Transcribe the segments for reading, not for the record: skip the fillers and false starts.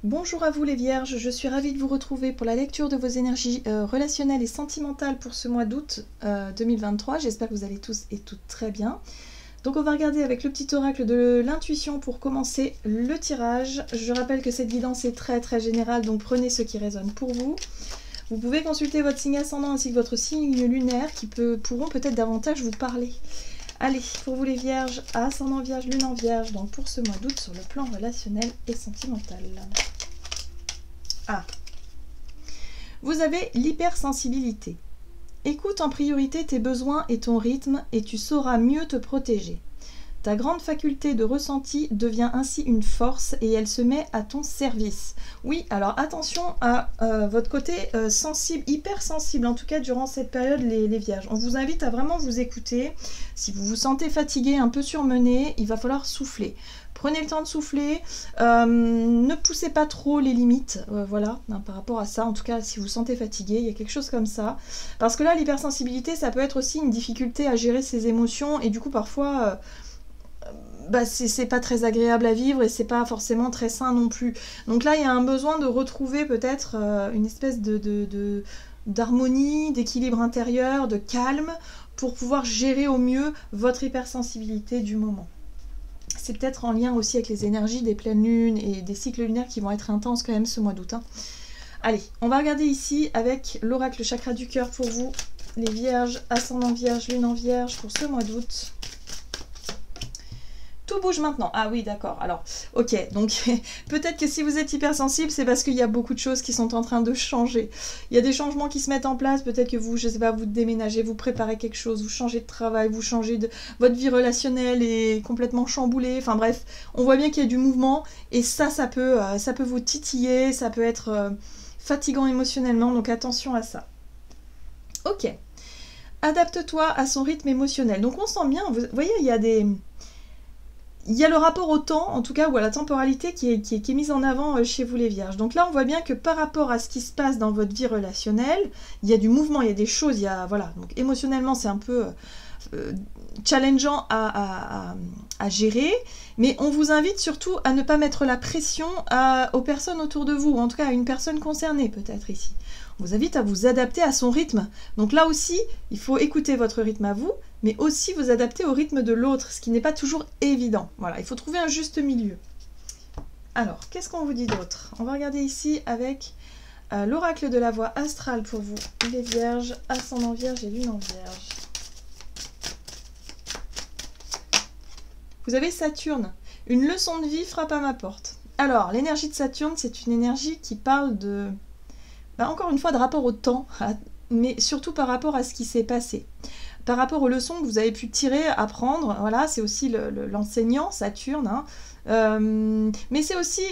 Bonjour à vous les Vierges, je suis ravie de vous retrouver pour la lecture de vos énergies relationnelles et sentimentales pour ce mois d'août 2023. J'espère que vous allez tous et toutes très bien. Donc on va regarder avec le petit oracle de l'intuition pour commencer le tirage. Je rappelle que cette guidance est très générale, donc prenez ce qui résonne pour vous. Vous pouvez consulter votre signe ascendant ainsi que votre signe lunaire qui pourront peut-être davantage vous parler. Allez, pour vous les Vierges, ascendant Vierge, lune en Vierge, donc pour ce mois d'août sur le plan relationnel et sentimental. Ah, vous avez l'hypersensibilité. Écoute en priorité tes besoins et ton rythme et tu sauras mieux te protéger. Ta grande faculté de ressenti devient ainsi une force et elle se met à ton service. Oui, alors attention à votre côté sensible, hypersensible, en tout cas durant cette période les Vierges. On vous invite à vraiment vous écouter. Si vous vous sentez fatigué, un peu surmené, il va falloir souffler. Prenez le temps de souffler, ne poussez pas trop les limites, voilà, par rapport à ça. En tout cas, si vous vous sentez fatigué, il y a quelque chose comme ça. Parce que là, l'hypersensibilité, ça peut être aussi une difficulté à gérer ses émotions et du coup, parfois... c'est pas très agréable à vivre et c'est pas forcément très sain non plus. Donc là, il y a un besoin de retrouver peut-être une espèce d'harmonie, d'équilibre intérieur, de calme pour pouvoir gérer au mieux votre hypersensibilité du moment. C'est peut-être en lien aussi avec les énergies des pleines lunes et des cycles lunaires qui vont être intenses quand même ce mois d'août. Allez, on va regarder ici avec l'oracle chakra du cœur pour vous, les Vierges, ascendant Vierge, lune en Vierge pour ce mois d'août. Tout bouge maintenant. Ah oui, d'accord. Alors, ok. Donc, peut-être que si vous êtes hypersensible, c'est parce qu'il y a beaucoup de choses qui sont en train de changer. Il y a des changements qui se mettent en place. Peut-être que vous, je sais pas, vous déménagez, vous préparez quelque chose, vous changez de travail, vous changez de... Votre vie relationnelle est complètement chamboulée. Enfin bref, on voit bien qu'il y a du mouvement. Et ça peut vous titiller. Ça peut être fatigant émotionnellement. Donc, attention à ça. Ok. Adapte-toi à son rythme émotionnel. Donc, on sent bien... Vous voyez, il y a le rapport au temps, en tout cas, ou à la temporalité qui est mise en avant chez vous les Vierges. Donc là, on voit bien que par rapport à ce qui se passe dans votre vie relationnelle, il y a du mouvement, il y a des choses, voilà. Donc émotionnellement, c'est un peu challengeant à gérer, mais on vous invite surtout à ne pas mettre la pression aux personnes autour de vous, ou en tout cas à une personne concernée peut-être ici. On vous invite à vous adapter à son rythme. Donc là aussi, il faut écouter votre rythme à vous, mais aussi vous adapter au rythme de l'autre, ce qui n'est pas toujours évident. Voilà, il faut trouver un juste milieu. Alors, qu'est-ce qu'on vous dit d'autre? On va regarder ici avec l'oracle de la voie astrale pour vous, les Vierges, ascendant Vierge et lune en Vierge. Vous avez Saturne. Une leçon de vie frappe à ma porte. Alors, l'énergie de Saturne, c'est une énergie qui parle de... encore une fois, de rapport au temps, mais surtout par rapport à ce qui s'est passé. Par rapport aux leçons que vous avez pu tirer, apprendre, voilà, c'est aussi l'enseignant, Saturne, mais c'est aussi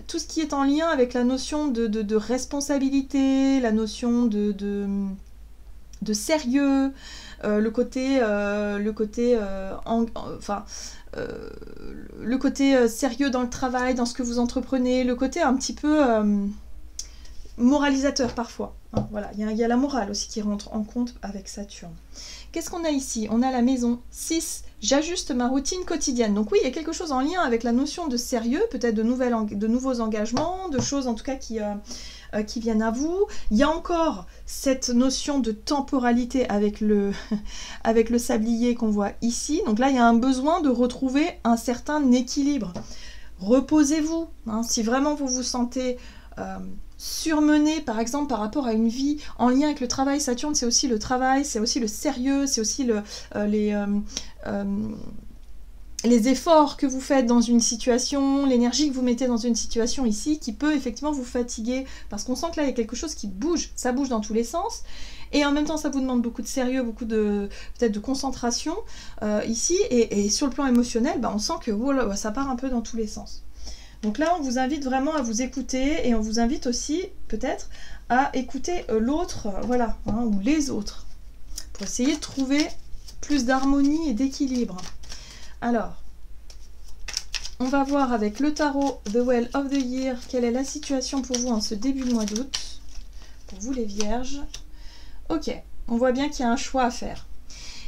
tout ce qui est en lien avec la notion de responsabilité, la notion de sérieux, le côté sérieux dans le travail, dans ce que vous entreprenez, le côté un petit peu moralisateur parfois. Voilà, il y a la morale aussi qui rentre en compte avec Saturne. Qu'est-ce qu'on a ici? On a la maison 6, j'ajuste ma routine quotidienne. Donc oui, il y a quelque chose en lien avec la notion de sérieux, peut-être de nouveaux engagements, de choses en tout cas qui viennent à vous. Il y a encore cette notion de temporalité avec le sablier qu'on voit ici. Donc là, il y a un besoin de retrouver un certain équilibre. Reposez-vous. Si vraiment vous vous sentez... surmené par exemple par rapport à une vie en lien avec le travail. Saturne, c'est aussi le travail, c'est aussi le sérieux, c'est aussi les efforts que vous faites dans une situation, l'énergie que vous mettez dans une situation ici qui peut effectivement vous fatiguer parce qu'on sent que là il y a quelque chose qui bouge, ça bouge dans tous les sens et en même temps ça vous demande beaucoup de sérieux, beaucoup de peut-être de concentration ici et sur le plan émotionnel, on sent que voilà, ça part un peu dans tous les sens. Donc là, on vous invite vraiment à vous écouter et on vous invite aussi, peut-être, à écouter l'autre, voilà, ou les autres, pour essayer de trouver plus d'harmonie et d'équilibre. Alors, on va voir avec le tarot The Well of the Year, quelle est la situation pour vous en ce début de mois d'août, pour vous les Vierges. Ok, on voit bien qu'il y a un choix à faire.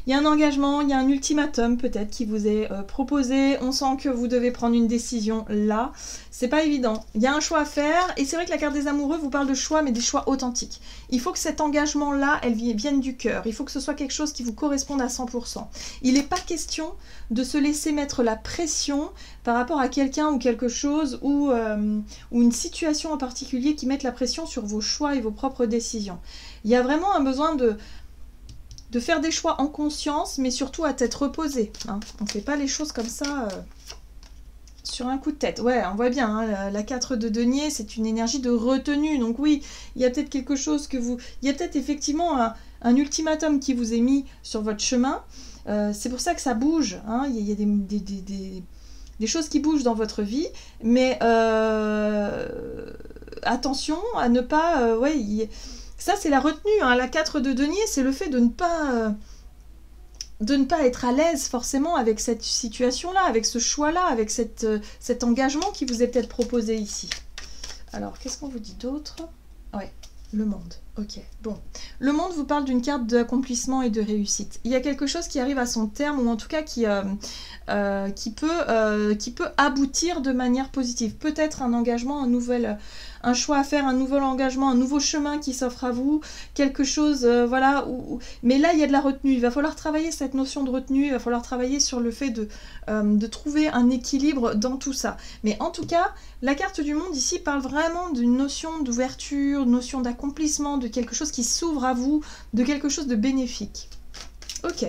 Il y a un engagement, il y a un ultimatum peut-être qui vous est proposé. On sent que vous devez prendre une décision là. C'est pas évident. Il y a un choix à faire. Et c'est vrai que la carte des amoureux vous parle de choix, mais des choix authentiques. Il faut que cet engagement-là, elle vienne du cœur. Il faut que ce soit quelque chose qui vous corresponde à 100%. Il n'est pas question de se laisser mettre la pression par rapport à quelqu'un ou quelque chose ou une situation en particulier qui mette la pression sur vos choix et vos propres décisions. Il y a vraiment un besoin de faire des choix en conscience, mais surtout à tête reposée. Hein. On ne fait pas les choses comme ça sur un coup de tête. Ouais, on voit bien, hein, la 4 de denier, c'est une énergie de retenue. Donc oui, il y a peut-être quelque chose que vous... Il y a peut-être effectivement un ultimatum qui vous est mis sur votre chemin. C'est pour ça que ça bouge. Hein. Il y a des choses qui bougent dans votre vie, mais attention à ne pas... Ça, c'est la retenue. Hein. La 4 de denier, c'est le fait de ne pas être à l'aise forcément avec cette situation-là, avec ce choix-là, avec cet engagement qui vous est peut-être proposé ici. Alors, qu'est-ce qu'on vous dit d'autre? Ouais, le monde. Ok, bon. Le monde vous parle d'une carte d'accomplissement et de réussite. Il y a quelque chose qui arrive à son terme, ou en tout cas qui peut aboutir de manière positive. Peut-être un engagement, un choix à faire, un nouvel engagement, un nouveau chemin qui s'offre à vous, quelque chose, voilà. Mais là, il y a de la retenue. Il va falloir travailler cette notion de retenue, il va falloir travailler sur le fait de trouver un équilibre dans tout ça. Mais en tout cas, la carte du monde ici parle vraiment d'une notion d'ouverture, notion d'accomplissement, de quelque chose qui s'ouvre à vous, de quelque chose de bénéfique. Ok.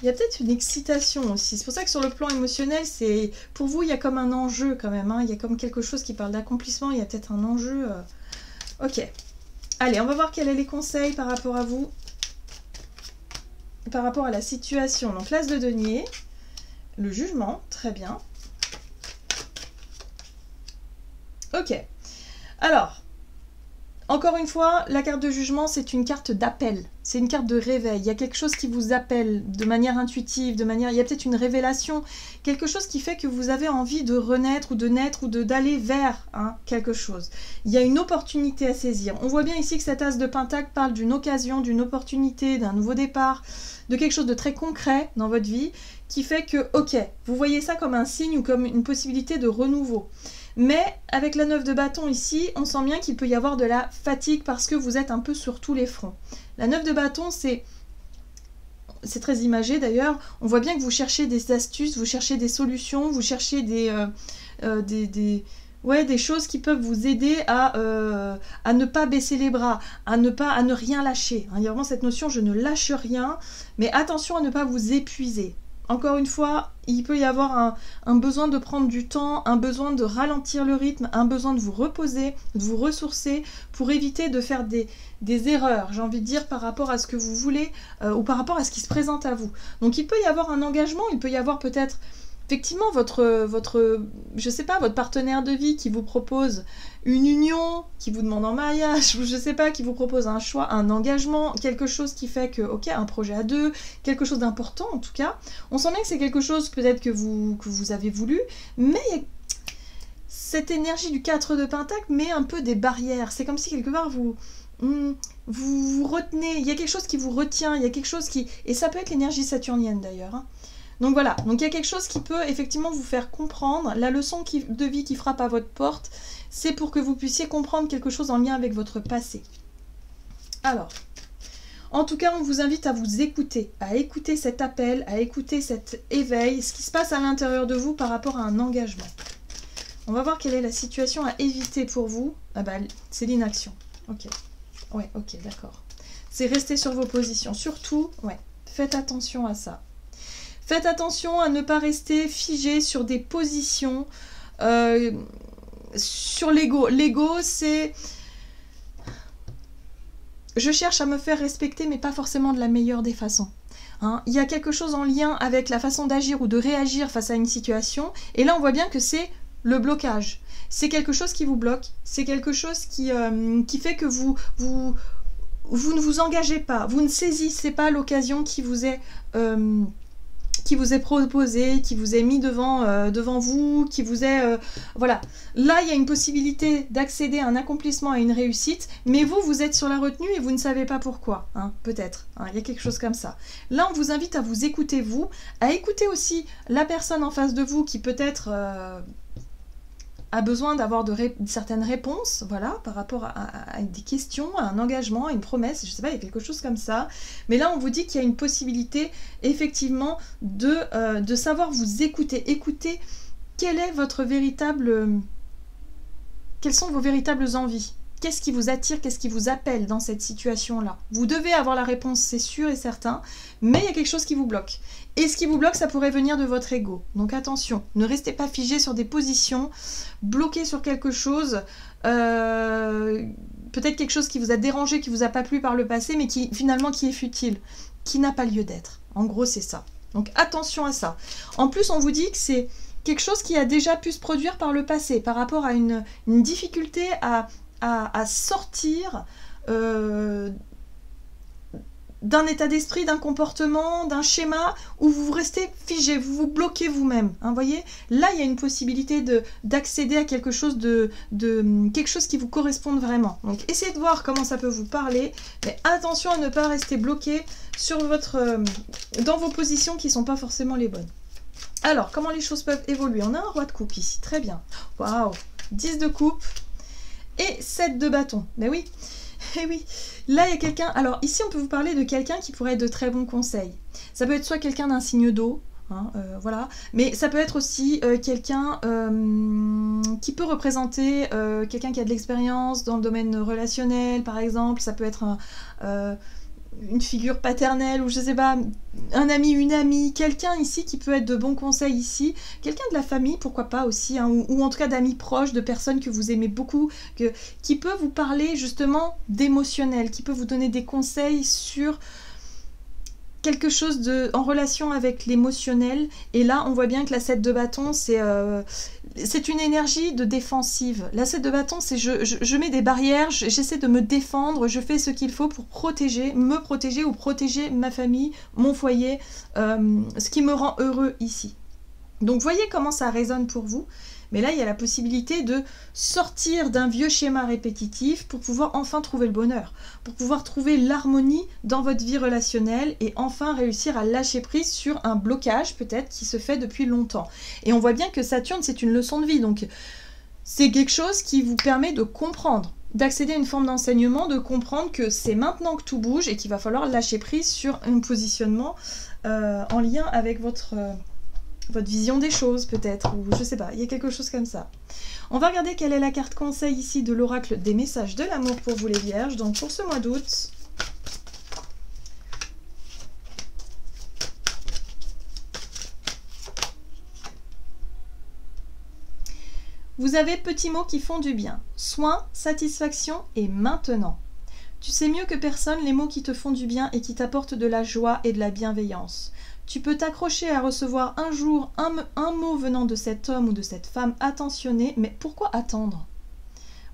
Il y a peut-être une excitation aussi. C'est pour ça que sur le plan émotionnel, pour vous, il y a comme un enjeu quand même. Hein. Il y a comme quelque chose qui parle d'accomplissement. Il y a peut-être un enjeu. Ok. Allez, on va voir quels sont les conseils par rapport à vous. Par rapport à la situation. Donc, l'as de denier. Le jugement. Très bien. Ok. Alors, encore une fois, la carte de jugement, c'est une carte d'appel. C'est une carte de réveil. Il y a quelque chose qui vous appelle de manière intuitive, il y a peut-être une révélation, quelque chose qui fait que vous avez envie de renaître ou de naître ou d'aller vers quelque chose. Il y a une opportunité à saisir. On voit bien ici que cet as de pentacle parle d'une occasion, d'une opportunité, d'un nouveau départ, de quelque chose de très concret dans votre vie qui fait que, ok, vous voyez ça comme un signe ou comme une possibilité de renouveau. Mais avec la 9 de bâton ici, on sent bien qu'il peut y avoir de la fatigue parce que vous êtes un peu sur tous les fronts. La 9 de bâton, c'est très imagé d'ailleurs. On voit bien que vous cherchez des astuces, vous cherchez des solutions, vous cherchez des choses qui peuvent vous aider à ne pas baisser les bras, à ne rien lâcher. Il y a vraiment cette notion, je ne lâche rien, mais attention à ne pas vous épuiser. Encore une fois, il peut y avoir un besoin de prendre du temps, un besoin de ralentir le rythme, un besoin de vous reposer, de vous ressourcer pour éviter de faire des erreurs, j'ai envie de dire, par rapport à ce que vous voulez ou par rapport à ce qui se présente à vous. Donc il peut y avoir un engagement, il peut y avoir peut-être effectivement je sais pas, votre partenaire de vie qui vous propose une union, qui vous demande en mariage, ou je sais pas, qui vous propose un choix, un engagement, quelque chose qui fait que, ok, un projet à deux, quelque chose d'important en tout cas. On sent bien que c'est quelque chose peut-être que vous avez voulu, mais cette énergie du 4 de pentacle met un peu des barrières. C'est comme si quelque part vous retenez, il y a quelque chose qui vous retient, il y a quelque chose qui... Et ça peut être l'énergie saturnienne d'ailleurs, hein. Donc voilà, donc il y a quelque chose qui peut effectivement vous faire comprendre, la leçon de vie qui frappe à votre porte, c'est pour que vous puissiez comprendre quelque chose en lien avec votre passé. Alors, en tout cas, on vous invite à vous écouter, à écouter cet appel, à écouter cet éveil, ce qui se passe à l'intérieur de vous par rapport à un engagement. On va voir quelle est la situation à éviter pour vous. Ah bah, c'est l'inaction. Ok, ouais, ok, d'accord. C'est rester sur vos positions, surtout, ouais, faites attention à ça. Faites attention à ne pas rester figé sur des positions, sur l'ego. L'ego, c'est... Je cherche à me faire respecter, mais pas forcément de la meilleure des façons. Hein, il y a quelque chose en lien avec la façon d'agir ou de réagir face à une situation. Et là, on voit bien que c'est le blocage. C'est quelque chose qui vous bloque. C'est quelque chose qui fait que vous ne vous engagez pas. Vous ne saisissez pas l'occasion qui vous est qui vous est proposé, qui vous est mis devant vous, qui vous est... voilà. Là, il y a une possibilité d'accéder à un accomplissement, à une réussite, mais vous êtes sur la retenue et vous ne savez pas pourquoi, hein, peut-être. Hein, il y a quelque chose comme ça. Là, on vous invite à vous écouter, vous, à écouter aussi la personne en face de vous qui peut-être... a besoin d'avoir certaines réponses, voilà, par rapport à des questions, à un engagement, à une promesse, je sais pas, il y a quelque chose comme ça. Mais là, on vous dit qu'il y a une possibilité, effectivement, de savoir vous écouter. Écoutez, quelle est votre véritable... quelles sont vos véritables envies? Qu'est-ce qui vous attire, qu'est-ce qui vous appelle dans cette situation-là? Vous devez avoir la réponse, c'est sûr et certain, mais il y a quelque chose qui vous bloque. Et ce qui vous bloque, ça pourrait venir de votre ego. Donc attention, ne restez pas figé sur des positions, bloqué sur quelque chose, peut-être quelque chose qui vous a dérangé, qui vous a pas plu par le passé, mais qui finalement qui est futile, qui n'a pas lieu d'être. En gros, c'est ça. Donc attention à ça. En plus, on vous dit que c'est quelque chose qui a déjà pu se produire par le passé, par rapport à une difficulté à sortir d'un état d'esprit, d'un comportement, d'un schéma où vous restez figé, vous vous bloquez vous-même. Hein, voyez, là, il y a une possibilité d'accéder à quelque chose quelque chose qui vous corresponde vraiment. Donc, essayez de voir comment ça peut vous parler, mais attention à ne pas rester bloqué sur dans vos positions qui ne sont pas forcément les bonnes. Alors, comment les choses peuvent évoluer? On a un roi de coupe ici, très bien. Waouh, 10 de coupe. Et 7 de bâton. Mais oui, et oui. Là, il y a quelqu'un... Alors, ici, on peut vous parler de quelqu'un qui pourrait être de très bons conseils. Ça peut être soit quelqu'un d'un signe d'eau, hein, voilà. Mais ça peut être aussi quelqu'un qui peut représenter quelqu'un qui a de l'expérience dans le domaine relationnel, par exemple. Ça peut être une figure paternelle ou je sais pas, un ami, une amie, quelqu'un ici qui peut être de bons conseils ici, quelqu'un de la famille, pourquoi pas aussi, hein, ou en tout cas d'amis proches, de personnes que vous aimez beaucoup, qui peut vous parler justement d'émotionnel, qui peut vous donner des conseils sur quelque chose en relation avec l'émotionnel. Et là, on voit bien que la 7 de bâton, c'est une énergie de défensive. La 7 de bâton, c'est je mets des barrières, j'essaie de me défendre, je fais ce qu'il faut pour me protéger ou protéger ma famille, mon foyer, ce qui me rend heureux ici. Donc, voyez comment ça résonne pour vous. Mais là, il y a la possibilité de sortir d'un vieux schéma répétitif pour pouvoir enfin trouver le bonheur, pour pouvoir trouver l'harmonie dans votre vie relationnelle et enfin réussir à lâcher prise sur un blocage peut-être qui se fait depuis longtemps. Et on voit bien que Saturne, c'est une leçon de vie, donc c'est quelque chose qui vous permet de comprendre, d'accéder à une forme d'enseignement, de comprendre que c'est maintenant que tout bouge et qu'il va falloir lâcher prise sur un positionnement en lien avec votre vision des choses peut-être, ou je sais pas, il y a quelque chose comme ça. On va regarder quelle est la carte conseil ici de l'oracle des messages de l'amour pour vous les vierges, donc pour ce mois d'août. Vous avez petits mots qui font du bien. Soin, satisfaction et maintenant. Tu sais mieux que personne les mots qui te font du bien et qui t'apportent de la joie et de la bienveillance. Tu peux t'accrocher à recevoir un jour un mot venant de cet homme ou de cette femme attentionné, mais pourquoi attendre?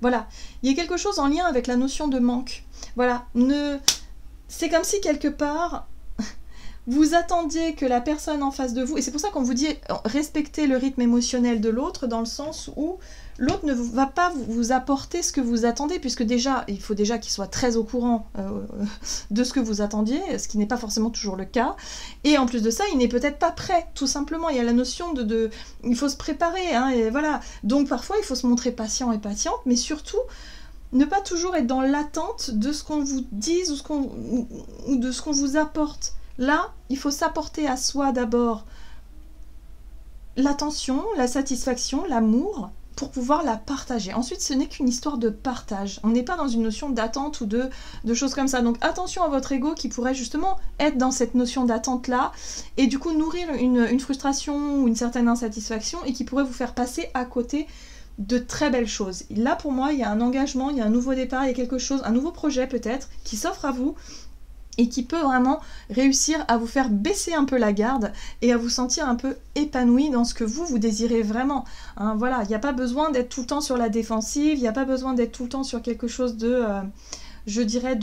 Voilà, il y a quelque chose en lien avec la notion de manque. Voilà, c'est comme si quelque part, vous attendiez que la personne en face de vous, et c'est pour ça qu'on vous dit respecter le rythme émotionnel de l'autre, dans le sens où l'autre ne va pas vous apporter ce que vous attendez, puisque déjà, il faut déjà qu'il soit très au courant de ce que vous attendiez, ce qui n'est pas forcément toujours le cas. Et en plus de ça, il n'est peut-être pas prêt, tout simplement. Il y a la notion il faut se préparer, hein, et voilà. Donc parfois, il faut se montrer patient et patiente, mais surtout, ne pas toujours être dans l'attente de ce qu'on vous dise ou de ce qu'on vous apporte. Là, il faut s'apporter à soi d'abord l'attention, la satisfaction, l'amour, pour pouvoir la partager. Ensuite, ce n'est qu'une histoire de partage. On n'est pas dans une notion d'attente ou de choses comme ça. Donc attention à votre ego qui pourrait justement être dans cette notion d'attente-là et du coup nourrir une frustration ou une certaine insatisfaction et qui pourrait vous faire passer à côté de très belles choses. Là, pour moi, il y a un engagement, il y a un nouveau départ, il y a quelque chose, un nouveau projet peut-être, qui s'offre à vous et qui peut vraiment réussir à vous faire baisser un peu la garde et à vous sentir un peu épanoui dans ce que vous désirez vraiment. Hein, voilà, il n'y a pas besoin d'être tout le temps sur la défensive, il n'y a pas besoin d'être tout le temps sur quelque chose de, je dirais,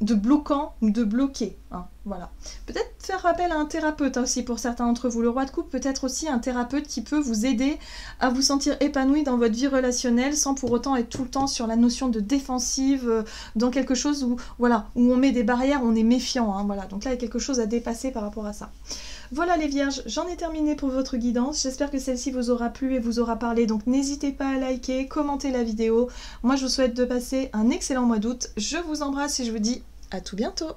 de bloquant ou de bloqué. Hein, voilà. Peut-être faire appel à un thérapeute aussi pour certains d'entre vous. Le roi de coupe peut être aussi un thérapeute qui peut vous aider à vous sentir épanoui dans votre vie relationnelle sans pour autant être tout le temps sur la notion de défensive, dans quelque chose où, voilà, où on met des barrières, on est méfiant. Hein, voilà. Donc là, il y a quelque chose à dépasser par rapport à ça. Voilà les vierges, j'en ai terminé pour votre guidance. J'espère que celle-ci vous aura plu et vous aura parlé. Donc n'hésitez pas à liker, commenter la vidéo. Moi, je vous souhaite de passer un excellent mois d'août. Je vous embrasse et je vous dis à tout bientôt.